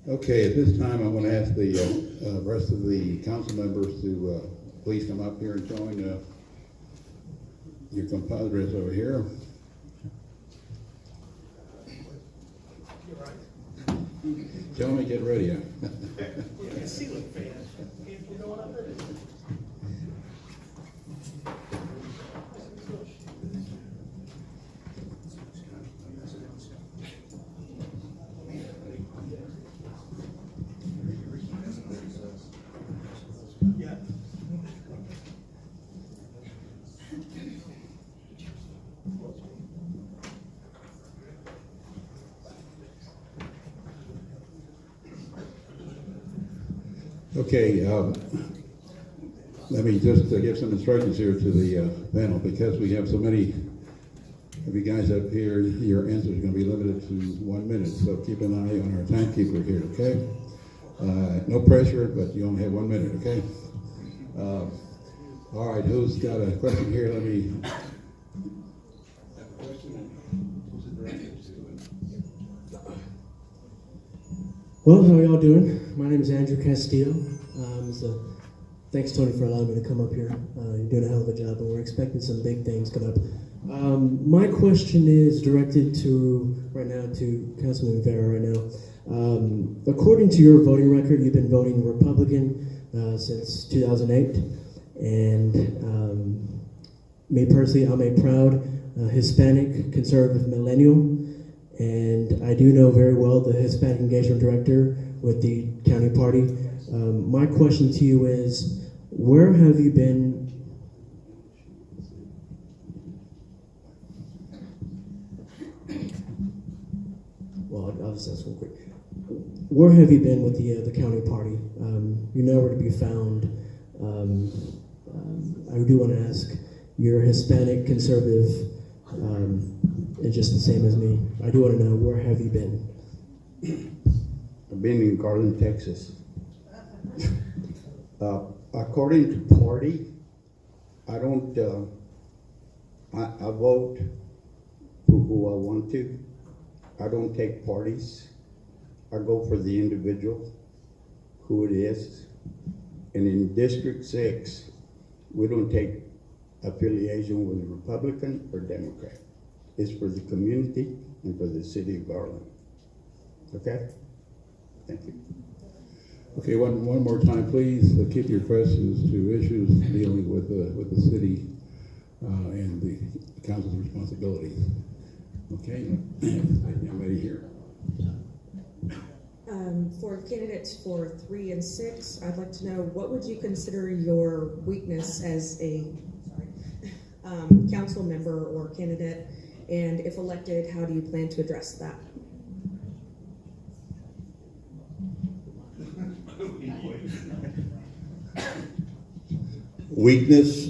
Okay, at this time, I'm going to ask the rest of the council members to please come up here and join your compadres over here. Gentlemen, get ready. Huh? Okay, let me just give some instructions here to the panel. Because we have so many of you guys up here, your answers are going to be limited to 1 minute. So keep an eye on our timekeeper here, okay? No pressure, but you only have 1 minute, okay? All right, who's got a question here? Let me. Well, how are y'all doing? My name is Andrew Castillo. Thanks, Tony, for allowing me to come up here. You're doing a hell of a job, and we're expecting some big things coming up. My question is directed to Councilman Vera right now. According to your voting record, you've been voting Republican since 2008, and me personally, I'm a proud Hispanic conservative millennial. And I do know very well the Hispanic Engagement Director with the county party. My question to you is, where have you been? Well, I'll just ask one quick. Where have you been with the county party? You're nowhere to be found. I do want to ask, you're Hispanic conservative. And just the same as me, I do want to know, where have you been? I've been in Garland, Texas. According to party, I don't. I vote for who I want to. I don't take parties. I go for the individual, who it is. And in District 6, we don't take affiliation with Republican or Democrat. It's for the community and for the city of Garland. Okay? Thank you. Okay, one more time, please. Keep your questions to issues dealing with the city and the council's responsibilities. Okay? I'm ready here. For candidates for 3 and 6, I'd like to know, what would you consider your weakness as a council member or candidate? And if elected, how do you plan to address that? Weakness,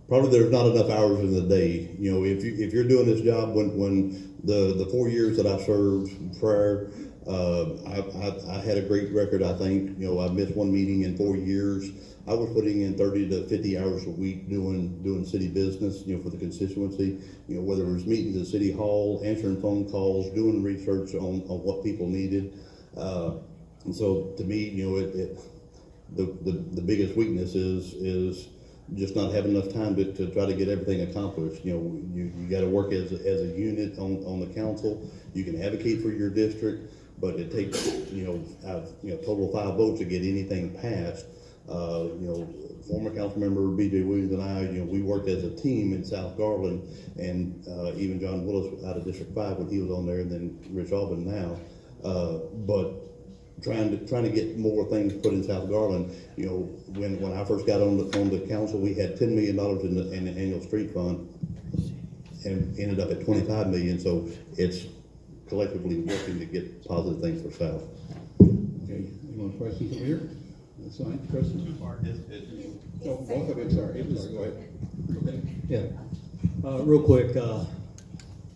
probably there's not enough hours in the day. You know, if you're doing this job, when the 4 years that I served prior, I had a great record. I think, you know, I missed one meeting in 4 years. I was putting in 30 to 50 hours a week doing city business, you know, for the constituency, you know, whether it was meetings at City Hall, answering phone calls, doing research on what people needed. And so to me, you know, the biggest weakness is just not having enough time to try to get everything accomplished. You know, you got to work as a unit on the council. You can advocate for your district, but it takes, total of 5 votes to get anything passed. Former council member B.J. Williams and I, we worked as a team in South Garland, and even John Willis out of District 5 when he was on there, and then Rich Albin now. But trying to get more things put in South Garland. You know, when I first got on the council, we had $10 million in the annual street fund, and ended up at $25 million. So it's collectively working to get positive things for South. Okay, any more questions over here? That's fine. Questions? Oh, both of them. Sorry. Go ahead. Okay. Yeah. Real quick.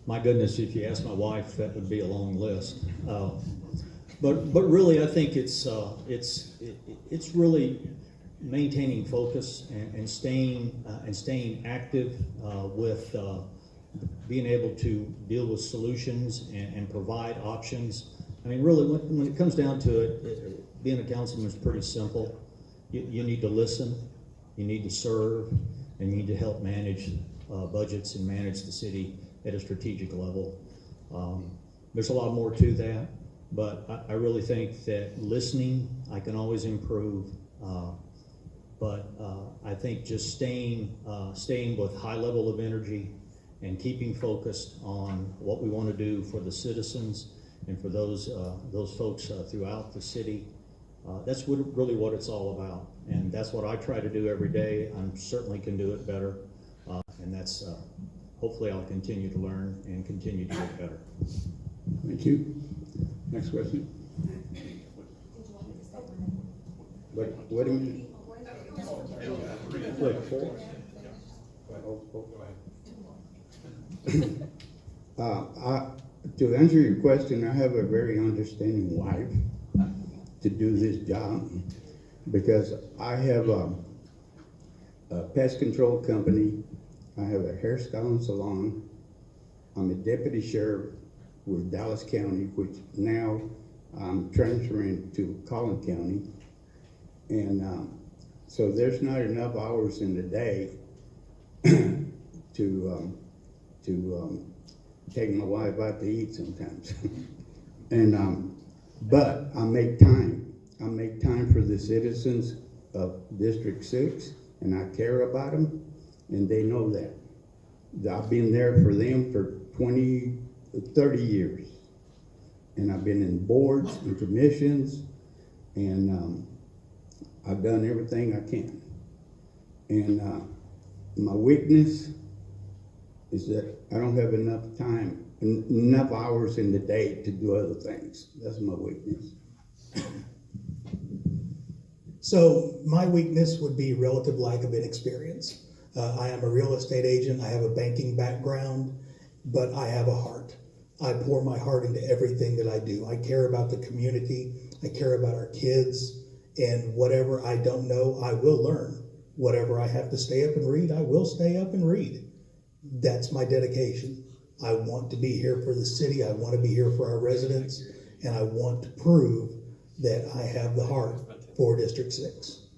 My goodness, if you ask my wife, that would be a long list. But really, I think it's really maintaining focus and staying active with being able to deal with solutions and provide options. I mean, really, when it comes down to it, being a councilman is pretty simple. You need to listen, you need to serve, and you need to help manage budgets and manage the city at a strategic level. There's a lot more to that, but I really think that listening, I can always improve. But I think just staying with high level of energy and keeping focused on what we want to do for the citizens and for those folks throughout the city. That's really what it's all about, and that's what I try to do every day. I certainly can do it better, and that's hopefully I'll continue to learn and continue to get better. Thank you. Next question. What do you mean? To answer your question, I have a very understanding wife to do this job because I have a pest control company. I have a hairstyling salon. I'm a deputy sheriff with Dallas County, which now I'm transferring to Collin County. And so there's not enough hours in the day to take my wife out to eat sometimes. And but I make time. I make time for the citizens of District 6, and I care about them, and they know that. I've been there for them for 20, 30 years. And I've been in boards and commissions, and I've done everything I can. And my weakness is that I don't have enough time, enough hours in the day to do other things. That's my weakness. So my weakness would be relative lack of inexperience. I am a real estate agent. I have a banking background, but I have a heart. I pour my heart into everything that I do. I care about the community. I care about our kids. And whatever I don't know, I will learn. Whatever I have to stay up and read, I will stay up and read. That's my dedication. I want to be here for the city. I want to be here for our residents. And I want to prove that I have the heart for District 6.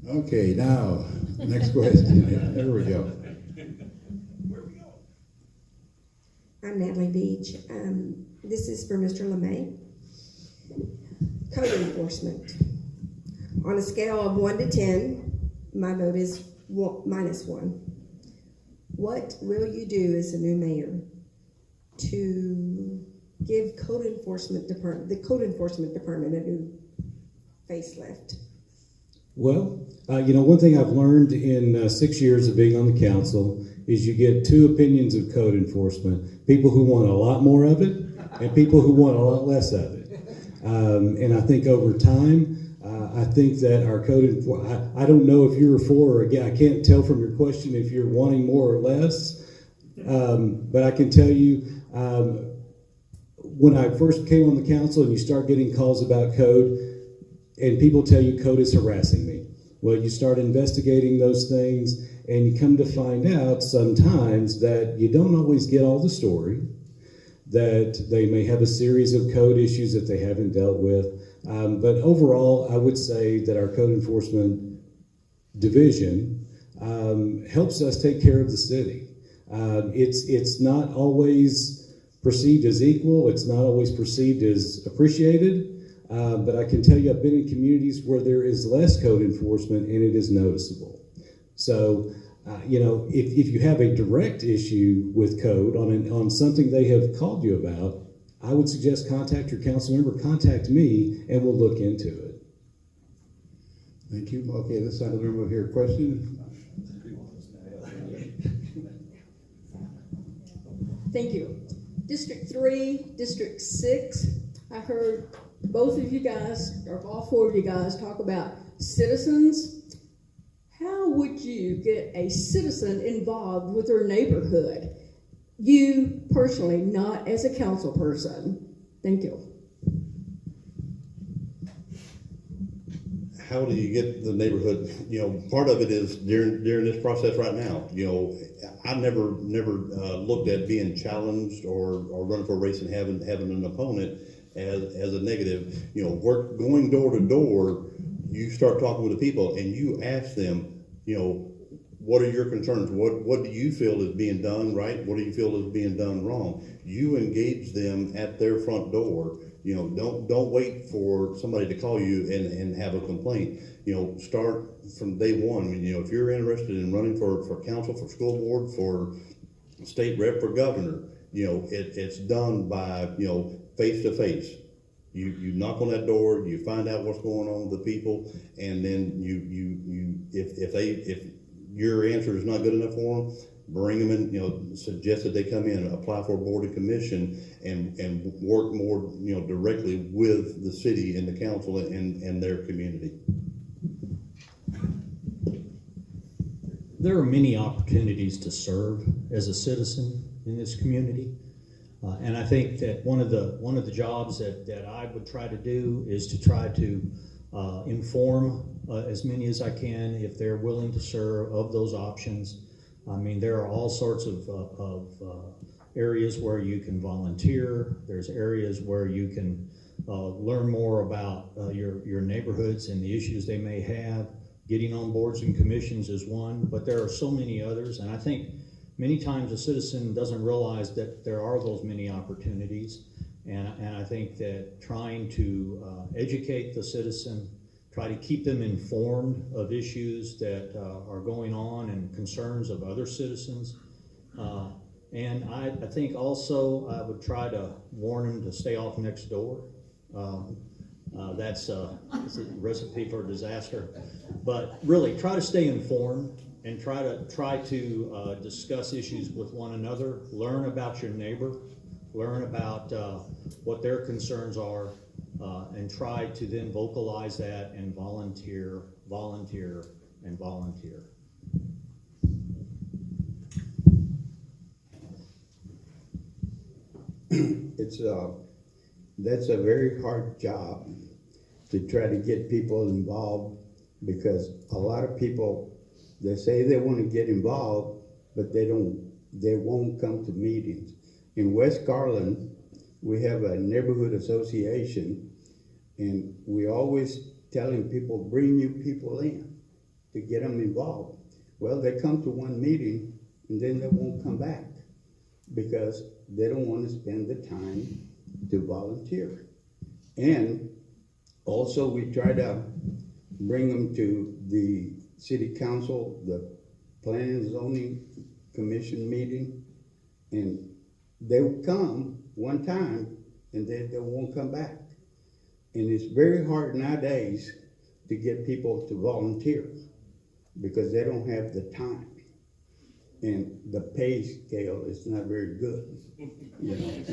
Okay, now, next question. There we go. I'm Natalie Beach. This is for Mr. LeMay. Code enforcement. On a scale of 1 to 10, my vote is -1. What will you do as a new mayor to give the code enforcement department a new facelift? Well, one thing I've learned in 6 years of being on the council is you get two opinions of code enforcement: people who want a lot more of it and people who want a lot less of it. And I think over time, I think that our code enforcement, I don't know if you're for or against. I can't tell from your question if you're wanting more or less, but I can tell you, when I first came on the council and you start getting calls about code, and people tell you code is harassing me. Well, you start investigating those things, and you come to find out sometimes that you don't always get all the story, that they may have a series of code issues that they haven't dealt with. But overall, I would say that our code enforcement division helps us take care of the city. It's not always perceived as equal. It's not always perceived as appreciated. But I can tell you I've been in communities where there is less code enforcement and it is noticeable. So, if you have a direct issue with code on something they have called you about, I would suggest contact your council member, contact me, and we'll look into it. Thank you. Okay, this side of the room over here. Question? Thank you. District 3, District 6, I heard both of you guys, or all four of you guys, talk about citizens. How would you get a citizen involved with their neighborhood? You personally, not as a council person. Thank you. how do you get the neighborhood, part of it is during this process right now, I never looked at being challenged or running for a race and having an opponent as a negative. Going door to door, you start talking with the people and you ask them, what are your concerns? What do you feel is being done right? What do you feel is being done wrong? You engage them at their front door. Don't wait for somebody to call you and have a complaint. Start from day one. If you're interested in running for council, for school board, for state rep, for governor, it's done by, face to face. You knock on that door, you find out what's going on with the people, and then if your answer is not good enough for them, bring them in, suggest that they come in, apply for a board and commission, and work more, directly with the city and the council and their community. There are many opportunities to serve as a citizen in this community. And I think that one of the jobs that I would try to do is to try to inform as many as I can, if they're willing to serve, of those options. There are all sorts of areas where you can volunteer. There's areas where you can learn more about your neighborhoods and the issues they may have. Getting on boards and commissions is one, but there are so many others. And I think many times a citizen doesn't realize that there are those many opportunities. And I think that trying to educate the citizen, try to keep them informed of issues that are going on and concerns of other citizens. And I think also I would try to warn them to stay off next door. That's a recipe for disaster. But really try to stay informed and try to discuss issues with one another. Learn about your neighbor. Learn about what their concerns are. And try to then vocalize that and volunteer, and volunteer. That's a very hard job to try to get people involved, because a lot of people, they say they want to get involved, but they won't come to meetings. In West Garland, we have a neighborhood association, and we always telling people, bring new people in to get them involved. Well, they come to one meeting and then they won't come back because they don't want to spend the time to volunteer. And also we try to bring them to the city council, the planning and zoning commission meeting, and they will come one time and then they won't come back. And it's very hard nowadays to get people to volunteer because they don't have the time. And the pay scale is not very good,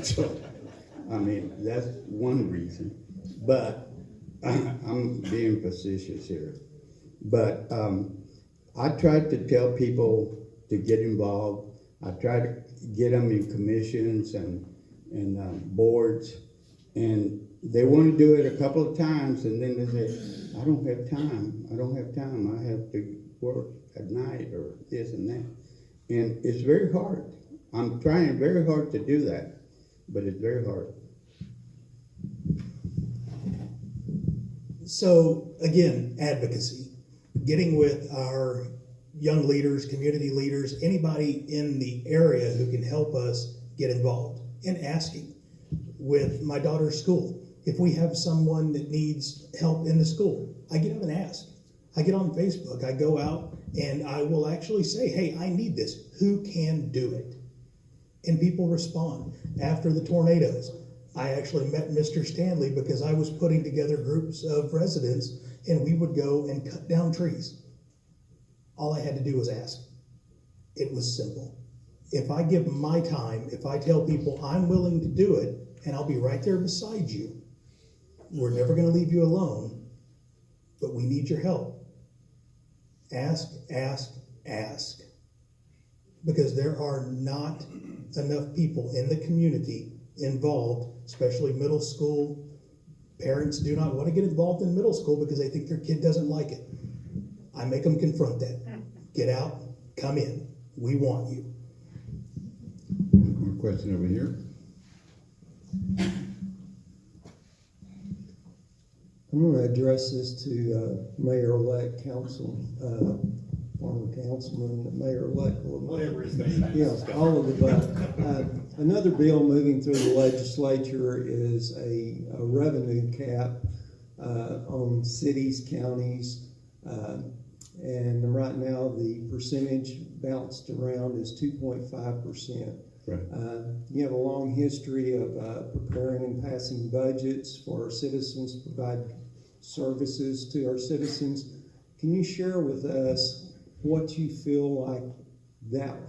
So, that's one reason. But I'm being facetious here. But I tried to tell people to get involved. I tried to get them in commissions and boards, and they want to do it a couple of times, and then they say, I don't have time. I have to work at night or this and that. And it's very hard. I'm trying very hard to do that, but it's very hard. So again, advocacy, getting with our young leaders, community leaders, anybody in the area who can help us get involved, and asking. With my daughter's school, if we have someone that needs help in the school, I get up and ask. I get on Facebook, I go out and I will actually say, hey, I need this. Who can do it? And people respond. After the tornadoes, I actually met Mr. Stanley because I was putting together groups of residents and we would go and cut down trees. All I had to do was ask. It was simple. If I give my time, if I tell people I'm willing to do it, and I'll be right there beside you, we're never going to leave you alone, but we need your help. Ask, ask, ask. Because there are not enough people in the community involved, especially middle school, Parents do not want to get involved in middle school because they think their kid doesn't like it. I make them confront that. Get out, come in. We want you. One more question over here. I'm going to address this to Mayor-elect former councilman, Mayor-elect. Whatever his name is. Yeah, all of the above. Another bill moving through the legislature is a revenue cap on cities, counties, and right now the percentage bounced around is 2.5%. Right. You have a long history of preparing and passing budgets for our citizens, provide services to our citizens. Can you share with us what you feel like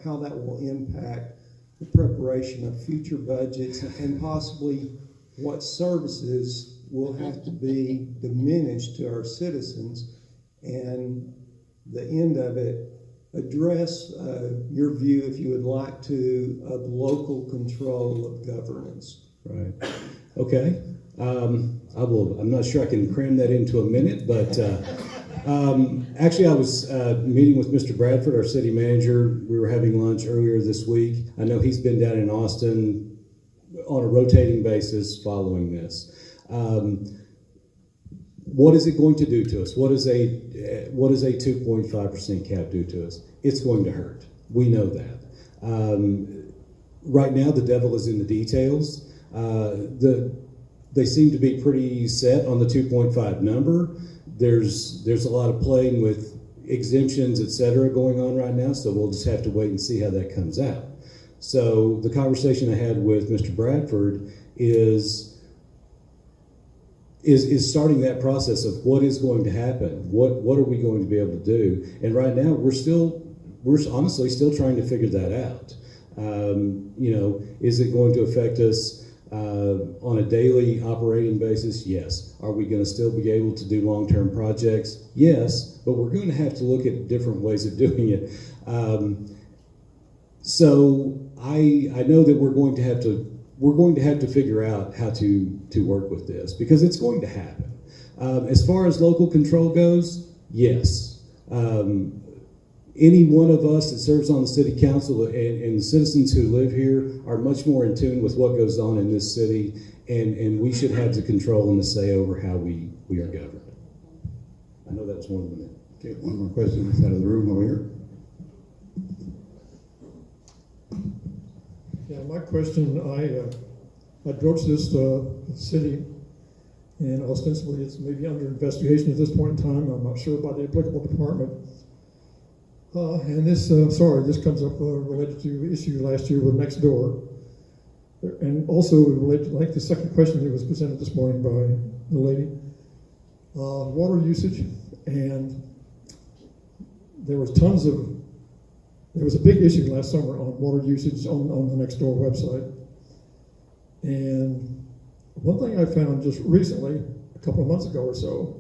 how that will impact the preparation of future budgets and possibly what services will have to be diminished to our citizens, and the end of it, address your view, if you would like to, of local control of governance. Right. Okay. I'm not sure I can cram that into a minute, but actually I was meeting with Mr. Bradford, our city manager. We were having lunch earlier this week. I know he's been down in Austin on a rotating basis following this. What is it going to do to us? What is a 2.5% cap do to us? It's going to hurt. We know that. Right now, the devil is in the details. They seem to be pretty set on the 2.5 number. There's a lot of playing with exemptions, et cetera, going on right now, so we'll just have to wait and see how that comes out. So the conversation I had with Mr. Bradford is starting that process of what is going to happen. What are we going to be able to do? And right now, we're honestly still trying to figure that out. Is it going to affect us on a daily operating basis? Yes. Are we going to still be able to do long-term projects? Yes, but we're going to have to look at different ways of doing it. So I know that we're going to have to figure out how to work with this, because it's going to happen. As far as local control goes, yes. Any one of us that serves on the city council and the citizens who live here are much more in tune with what goes on in this city, and we should have the control and the say over how we are governed. I know that was more than a minute. Okay, one more question inside of the room over here. Yeah, my question, I broached this to the city, and ostensibly it's maybe under investigation at this point in time. I'm not sure by the applicable department. And this comes up related to issue last year with next door, and also related, like the second question that was presented this morning by the lady, water usage, and there was a big issue last summer on water usage on the next door website, and one thing I found just recently, a couple of months ago or so,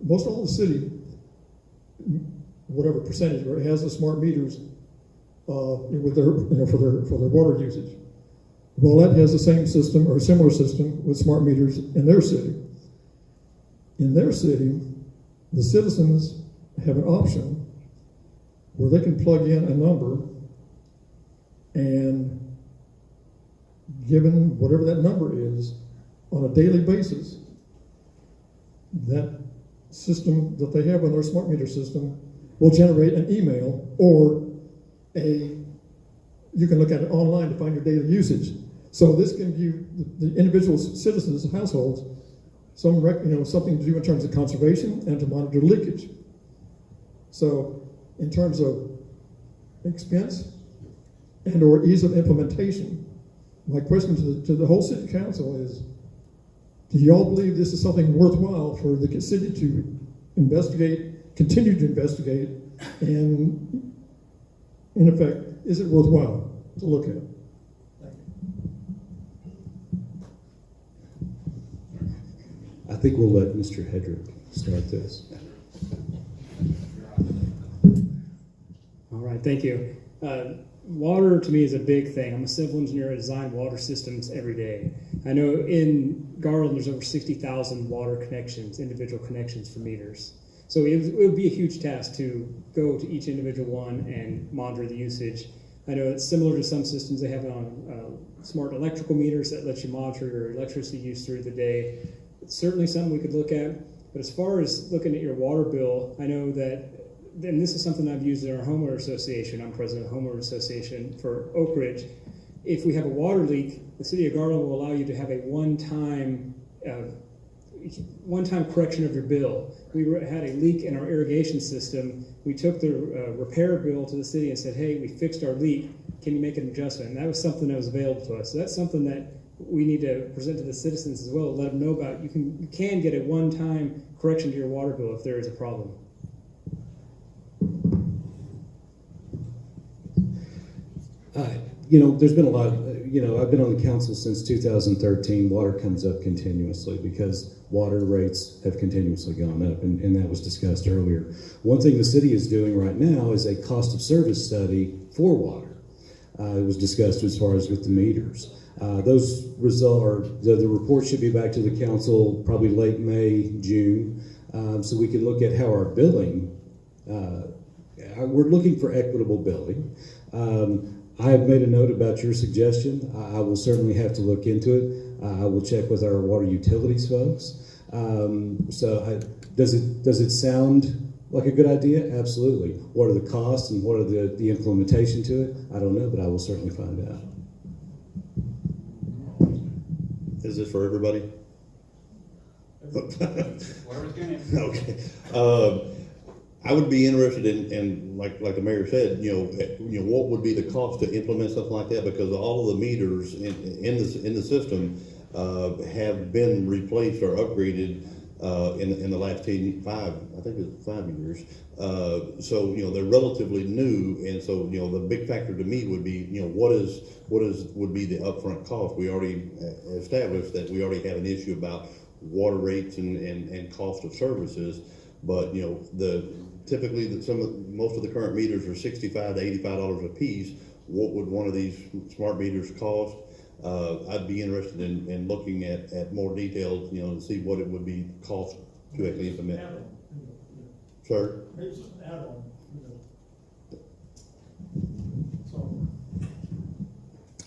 most all the city, whatever percentage, it has the smart meters with their, for their water usage. Well, that has the same system or a similar system with smart meters in their city. In their city, the citizens have an option where they can plug in a number, and given whatever that number is on a daily basis, that system that they have on their smart meter system will generate an email, or you can look at it online to find your daily usage. So this can give the individual citizens, households, something to do in terms of conservation and to monitor leakage. So in terms of expense and or ease of implementation, my question to the whole city council is, do y'all believe this is something worthwhile for the city to investigate, continue to investigate, and in effect, is it worthwhile to look at? I think we'll let Mr. Hedrick start this. All right, thank you. water to me is a big thing. I'm a civil engineer. I design water systems every day. I know in Garland there's over 60,000 water connections, individual connections for meters. So it would be a huge task to go to each individual one and monitor the usage. I know it's similar to some systems. They have it on smart electrical meters that let you monitor your electricity use through the day. It's certainly something we could look at. But as far as looking at your water bill, I know that, and this is something I've used in our homeowner association. I'm president of the homeowner association for Oak Ridge. If we have a water leak, the city of Garland will allow you to have a one-time correction of your bill. We had a leak in our irrigation system. We took the repair bill to the city and said, hey, we fixed our leak. Can you make an adjustment? And that was something that was available to us. So that's something that we need to present to the citizens as well, let them know about. You can get a one-time correction to your water bill if there is a problem. There's been a lot, I've been on the council since 2013. Water comes up continuously because water rates have continuously gone up, and that was discussed earlier. One thing the city is doing right now is a cost of service study for water. It was discussed as far as with the meters. Those the report should be back to the council probably late May, June, so we can look at how our billing, we're looking for equitable billing. I have made a note about your suggestion. I will certainly have to look into it. I will check with our water utilities folks. Does it sound like a good idea? Absolutely. What are the costs and what are the implementation to it? I don't know, but I will certainly find out. Is this for everybody? Okay. I would be interested in like the mayor said, what would be the cost to implement something like that? Because all of the meters in the system have been replaced or upgraded in the last 5 years. So they're relatively new, and so the big factor to me would be what would be the upfront cost. We already established that we already have an issue about water rates and cost of services, but typically most of the current meters are $65 to $85 a piece. What would one of these smart meters cost? I'd be interested in looking at more details, to see what it would be cost to actually implement. Sir? It's an add-on.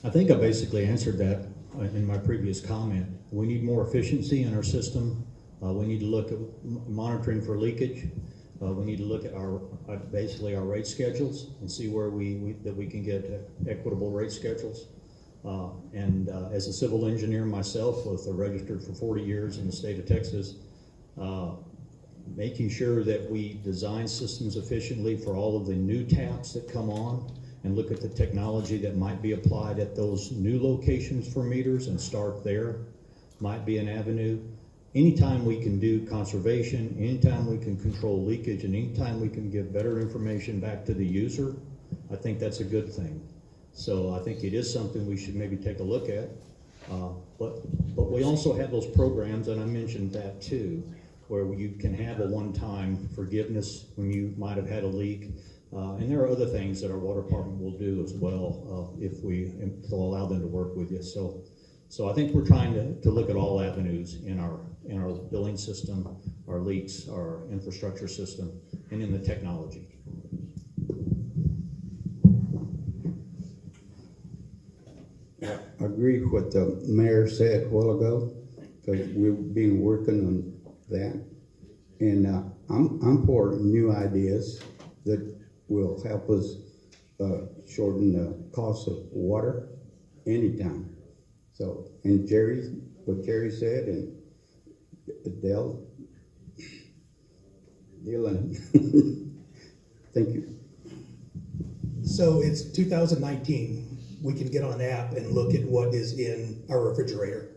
I think I basically answered that in my previous comment. We need more efficiency in our system. We need to look at monitoring for leakage. We need to look at our rate schedules and see where we can get equitable rate schedules. As a civil engineer myself, with registered for 40 years in the state of Texas, making sure that we design systems efficiently for all of the new taps that come on, and look at the technology that might be applied at those new locations for meters and start there might be an avenue. Anytime we can do conservation, anytime we can control leakage, and anytime we can give better information back to the user, I think that's a good thing. So I think it is something we should maybe take a look at. But we also have those programs, and I mentioned that too, where you can have a one-time forgiveness when you might have had a leak. And there are other things that our water department will do as well if we allow them to work with you. So I think we're trying to look at all avenues in our billing system, our leaks, our infrastructure system, and in the technology. I agree with what the mayor said a while ago, because we've been working on that. And I'm for new ideas that will help us shorten the cost of water anytime. So, and what Jerry said, and Dylan, thank you. So it's 2019. We can get on an app and look at what is in our refrigerator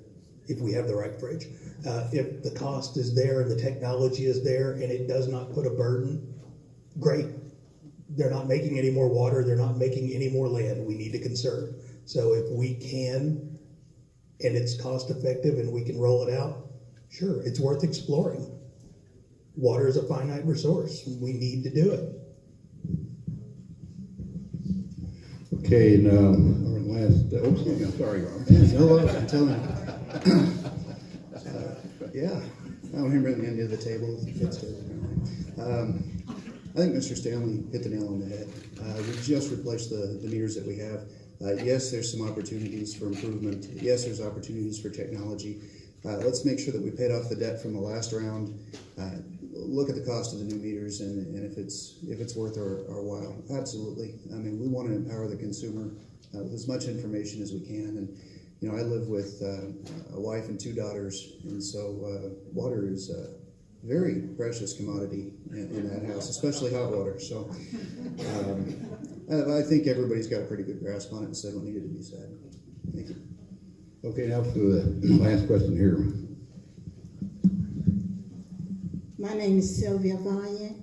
if we have the right fridge. If the cost is there and the technology is there and it does not put a burden, great. They're not making any more water. They're not making any more land. We need to conserve. So if we can, and it's cost effective and we can roll it out, sure, it's worth exploring. Water is a finite resource. We need to do it. Okay, and our last, I'm sorry, Rob. No, I'm telling you. Yeah, I don't remember the end of the table. I think Mr. Stanley hit the nail on the head. We just replaced the meters that we have. Yes, there's some opportunities for improvement. Yes, there's opportunities for technology. Let's make sure that we paid off the debt from the last round. Look at the cost of the new meters and if it's worth our while. Absolutely. I mean, we want to empower the consumer with as much information as we can. And you know, I live with a wife and 2 daughters, and so water is a very precious commodity in that house, especially hot water. So I think everybody's got a pretty good grasp on it and said what needed to be said. Thank you. Okay, now for the last question here. My name is Sylvia Valle,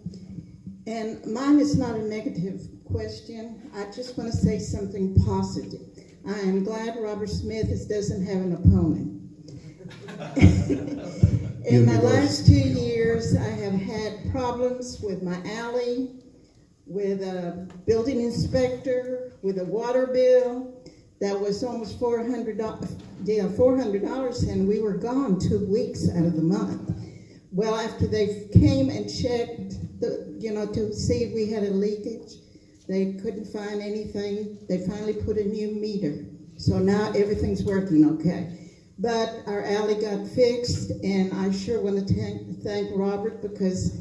and mine is not a negative question. I just want to say something positive. I am glad Robert Smith doesn't have an opponent. In my last 2 years, I have had problems with my alley, with a building inspector, with a water bill that was almost $400, and we were gone 2 weeks out of the month. Well, after they came and checked, to see if we had a leakage, they couldn't find anything. They finally put a new meter. So now everything's working okay. But our alley got fixed, and I sure want to thank Robert because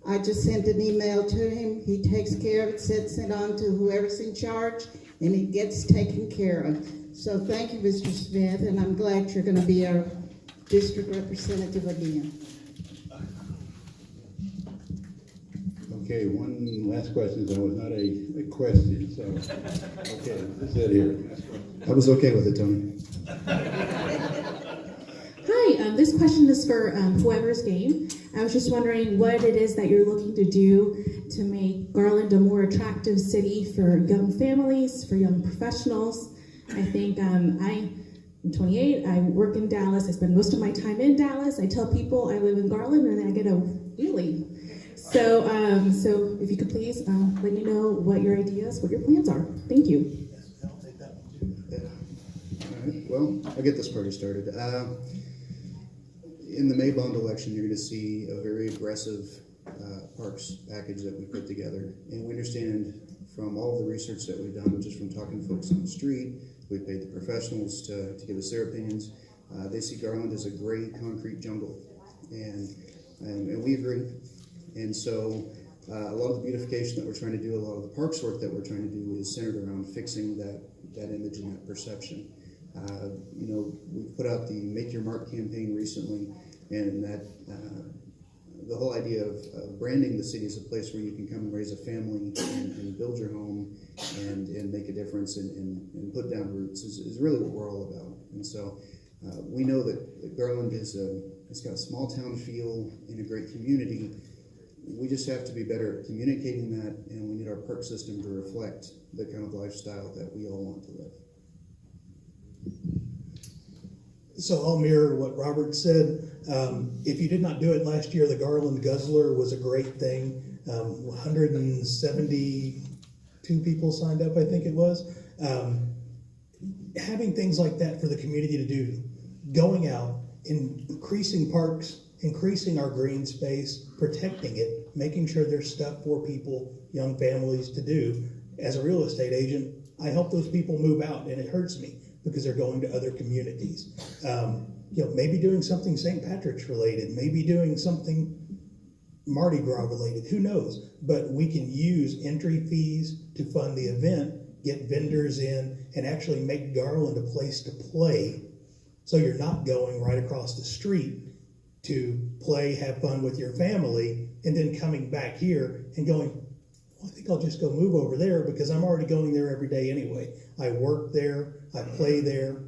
I just sent an email to him. He takes care of it, sends it on to whoever's in charge, and it gets taken care of. So thank you, Mr. Smith, and I'm glad you're going to be our district representative again. Okay, one last question. That was not a question, so, okay, that's it here. I was okay with it, Tony. Hi, this question is for whoever's game. I was just wondering what it is that you're looking to do to make Garland a more attractive city for young families, for young professionals. I think I'm 28, I work in Dallas, I spend most of my time in Dallas. I tell people I live in Garland and I get a wheelie. So if you could please let me know what your ideas, what your plans are. Thank you. All right, well, I'll get this party started. In the May bond election, you're going to see a very aggressive parks package that we put together. And we understand from all the research that we've done, just from talking to folks on the street, we've paid the professionals to give us their opinions. They see Garland as a gray concrete jungle. And we agree. And so a lot of the beautification that we're trying to do, a lot of the parks work that we're trying to do is centered around fixing that image and that perception. We've put out the Make Your Mark campaign recently, and that the whole idea of branding the city as a place where you can come and raise a family and build your home and make a difference and put down roots is really what we're all about. And so we know that Garland it's got a small town feel in a great community. We just have to be better at communicating that, and we need our park system to reflect the kind of lifestyle that we all want to live. So I'll mirror what Robert said. If you did not do it last year, the Garland Guzzler was a great thing. 172 people signed up, I think it was. Having things like that for the community to do, going out, increasing parks, increasing our green space, protecting it, making sure there's stuff for people, young families to do. As a real estate agent, I help those people move out, and it hurts me because they're going to other communities. Maybe doing something St. Patrick's related, maybe doing something Mardi Gras related, who knows? But we can use entry fees to fund the event, get vendors in, and actually make Garland a place to play. So you're not going right across the street to play, have fun with your family, and then coming back here and going, well, I think I'll just go move over there because I'm already going there every day anyway. I work there, I play there.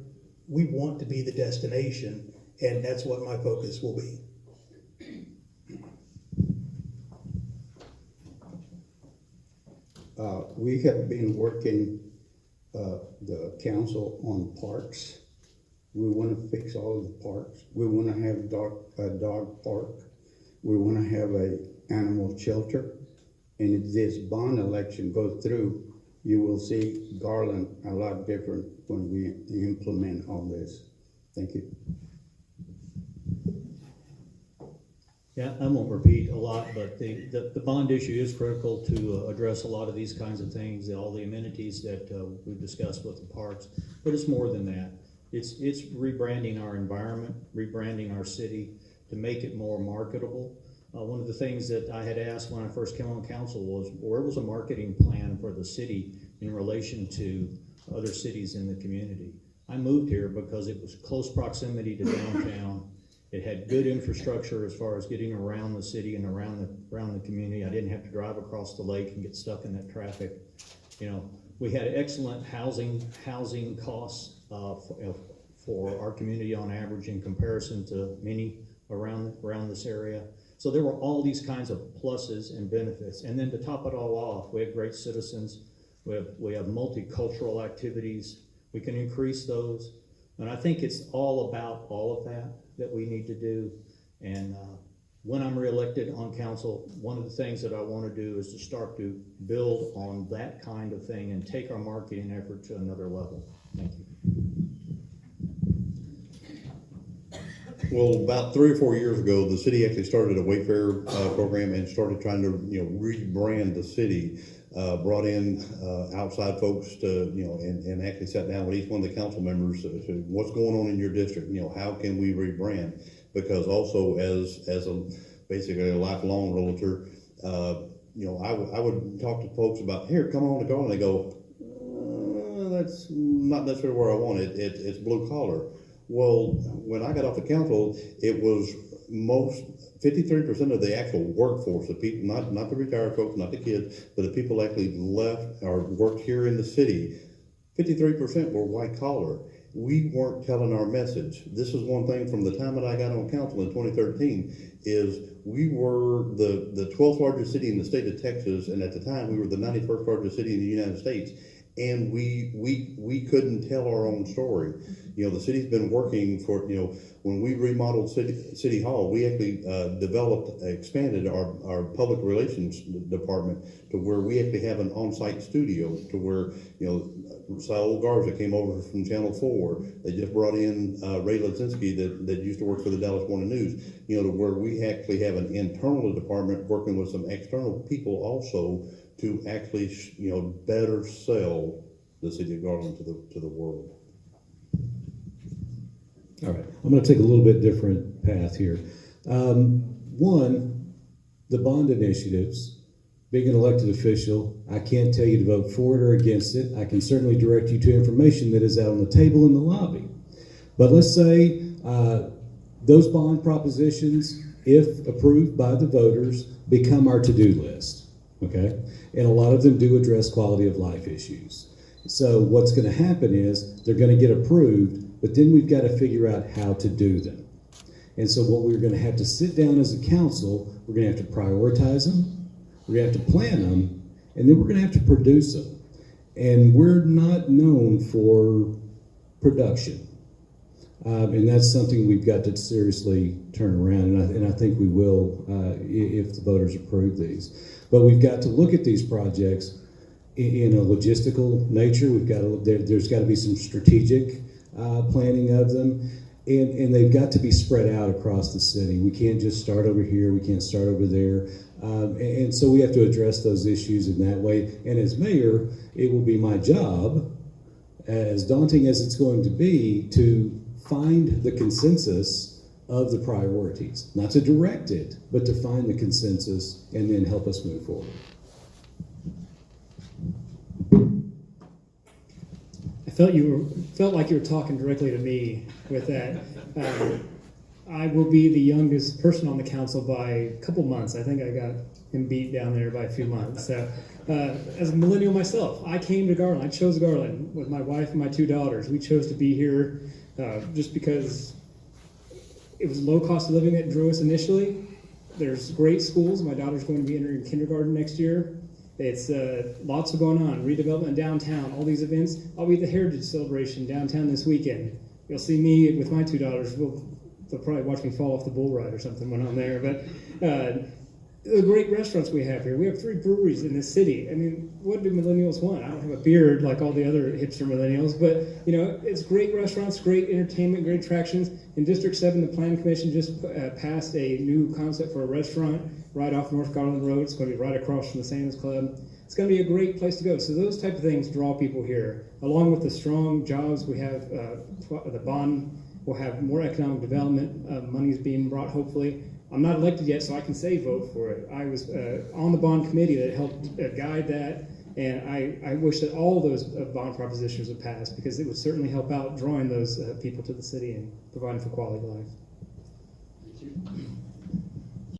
We want to be the destination, and that's what my focus will be. We have been working the council on parks. We want to fix all of the parks. We want to have a dog park. We want to have an animal shelter. And if this bond election goes through, you will see Garland a lot different when we implement on this. Thank you. Yeah, I won't repeat a lot, but the bond issue is critical to address a lot of these kinds of things, all the amenities that we've discussed with the parks, but it's more than that. It's rebranding our environment, rebranding our city to make it more marketable. One of the things that I had asked when I first came on council was, where was a marketing plan for the city in relation to other cities in the community? I moved here because it was close proximity to downtown. It had good infrastructure as far as getting around the city and around the community. I didn't have to drive across the lake and get stuck in that traffic. You know, we had excellent housing costs for our community on average in comparison to many around this area. So there were all these kinds of pluses and benefits. And then to top it all off, we have great citizens. We have multicultural activities. We can increase those. And I think it's all about all of that we need to do. And when I'm reelected on council, one of the things that I want to do is to start to build on that kind of thing and take our marketing effort to another level. Thank you. Well, about 3 or 4 years ago, the city actually started a Wayfair program and started trying to, rebrand the city. Brought in outside folks to, and actually sat down with each one of the council members to what's going on in your district. How can we rebrand? Because also as basically a lifelong realtor, I would talk to folks about, here, come on to Garland. They go, that's not necessarily where I want it. It's blue collar. Well, when I got off the council, it was 53% of the actual workforce, the people, not the retired folks, not the kids, but the people actually left or worked here in the city, 53% were white collar. We weren't telling our message. This is one thing from the time that I got on council in 2013, is we were the 12th largest city in the state of Texas, and at the time we were the 91st largest city in the United States. And we couldn't tell our own story. The city's been working for, when we remodeled City Hall, we actually expanded our public relations department to where we actually have an on-site studio to where, Saul Garza came over from Channel 4. They just brought in Ray Ledzinski that used to work for the Dallas Morning News, to where we actually have an internal department working with some external people also to actually, better sell the city of Garland to the world. All right, I'm going to take a little bit different path here. One, the bond initiatives. Being an elected official, I can't tell you to vote for it or against it. I can certainly direct you to information that is out on the table in the lobby. But let's say those bond propositions, if approved by the voters, become our to-do list. Okay, and a lot of them do address quality of life issues. So what's going to happen is they're going to get approved, but then we've got to figure out how to do them. And so what we're going to have to sit down as a council, we're going to have to prioritize them, we're going to have to plan them, and then we're going to have to produce them. And we're not known for production. And that's something we've got to seriously turn around, and I think we will if the voters approve these. But we've got to look at these projects in a logistical nature. There's got to be some strategic planning of them, and they've got to be spread out across the city. We can't just start over here, we can't start over there. And so we have to address those issues in that way. And as mayor, it will be my job, as daunting as it's going to be, to find the consensus of the priorities, not to direct it, but to find the consensus and then help us move forward. I felt like you were talking directly to me with that. I will be the youngest person on the council by a couple months. I think I got him beat down there by a few months. So, as a millennial myself, I came to Garland. I chose Garland with my wife and my 2 daughters. We chose to be here just because it was low cost of living that drew us initially. There's great schools. My daughter's going to be entering kindergarten next year. It's lots of going on, redevelopment downtown, all these events. I'll be at the Heritage Celebration downtown this weekend. You'll see me with my 2 daughters. They'll probably watch me fall off the bull ride or something when I'm there. But the great restaurants we have here. We have 3 breweries in this city. I mean, what do millennials want? I don't have a beard like all the other hipster millennials, but you know, it's great restaurants, great entertainment, great attractions. In District 7, the Planning Commission just passed a new concept for a restaurant right off North Garland Road. It's going to be right across from the Sands Club. It's going to be a great place to go. So those type of things draw people here, along with the strong jobs we have. The bond will have more economic development. Money's being brought, hopefully. I'm not elected yet, so I can say vote for it. I was on the bond committee that helped guide that, and I wish that all those bond propositions would pass, because it would certainly help out drawing those people to the city and providing for quality life. Thank you.